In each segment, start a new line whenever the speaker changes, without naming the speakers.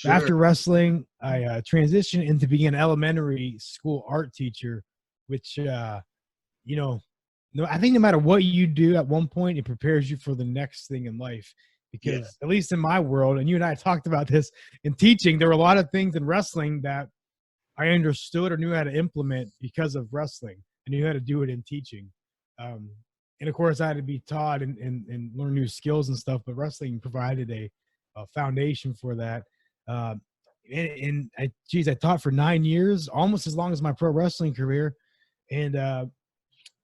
Sure.
After wrestling, I transitioned into being an elementary school art teacher, which, you know, no, I think no matter what you do at one point, it prepares you for the next thing in life. Because at least in my world, and you and I talked about this in teaching, there were a lot of things in wrestling that I understood or knew how to implement because of wrestling. I knew how to do it in teaching. And of course, I had to be taught and learn new skills and stuff, but wrestling provided a foundation for that. I taught for 9 years, almost as long as my pro wrestling career. And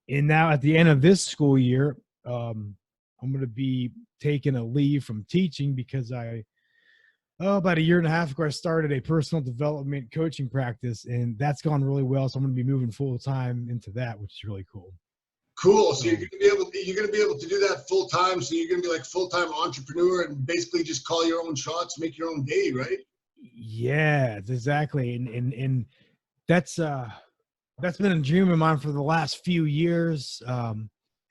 now at the end of this school year, I'm going to be taking a leave from teaching because about a year and a half ago, I started a personal development coaching practice, and that's gone really well. So I'm going to be moving full time into that, which is really cool.
Cool. So you're going to be able to do that full time. So you're going to be like full-time entrepreneur and basically just call your own shots, make your own day, right?
Yeah, exactly. And that's been a dream of mine for the last few years. And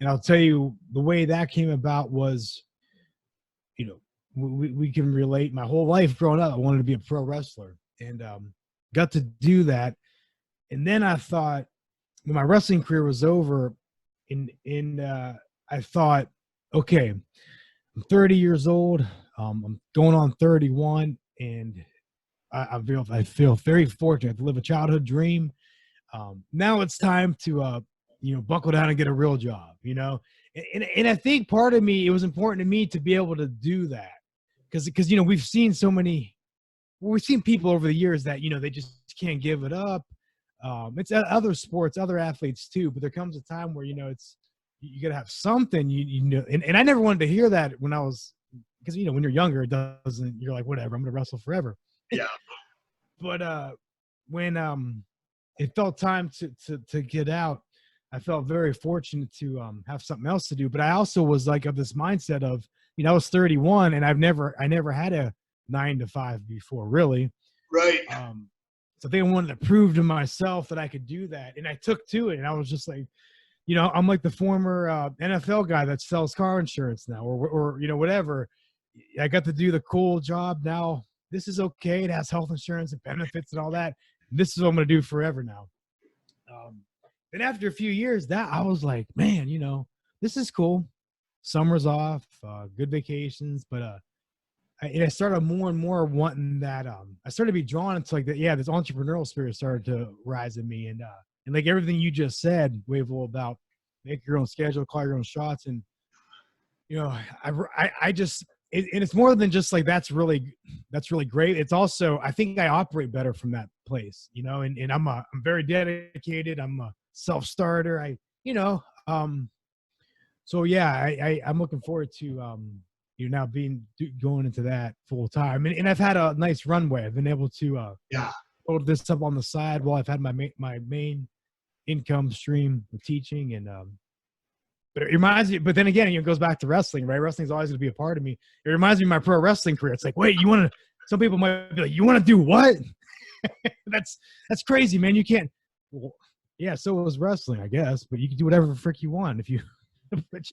I'll tell you the way that came about was, we can relate. My whole life growing up, I wanted to be a pro wrestler, and got to do that. And then I thought, when my wrestling career was over, I thought, okay, I'm 30 years old. I'm going on 31, and I feel very fortunate to live a childhood dream. Now it's time to buckle down and get a real job. And I think part of me, it was important to me to be able to do that, because we've seen people over the years that they just can't give it up. It's other sports, other athletes too, but there comes a time where it's you got to have something. And I never wanted to hear that when I was, because when you're younger, you're like, whatever, I'm gonna wrestle forever.
Yeah.
But when it felt time to get out, I felt very fortunate to have something else to do. But I also was like of this mindset of, I was 31 and I never had a 9 to 5 before, really.
Right.
So I think I wanted to prove to myself that I could do that. And I took to it, and I was just like, I'm like the former NFL guy that sells car insurance now, or whatever. I got to do the cool job. Now this is okay. It has health insurance and benefits and all that. This is what I'm going to do forever now. And after a few years, that I was like, man, this is cool. Summer's off, good vacations, but I started more and more wanting that. I started to be drawn into like that. Yeah, this entrepreneurial spirit started to rise in me, and like everything you just said, Wavell, about make your own schedule, call your own shots, and I just and it's more than just like that's really great. It's also, I think I operate better from that place, and I'm very dedicated. I'm a self-starter. So yeah, I'm looking forward to now going into that full time, and I've had a nice runway. I've been able to hold this up on the side while I've had my main income stream of teaching, and but it reminds me. But then again, it goes back to wrestling, right? Wrestling's always going to be a part of me. It reminds me of my pro wrestling career. It's like, wait, you want to? Some people might be like, you want to do what? That's crazy, man. You can't. Well, yeah, so it was wrestling, I guess, but you can do whatever the frick you want if you. But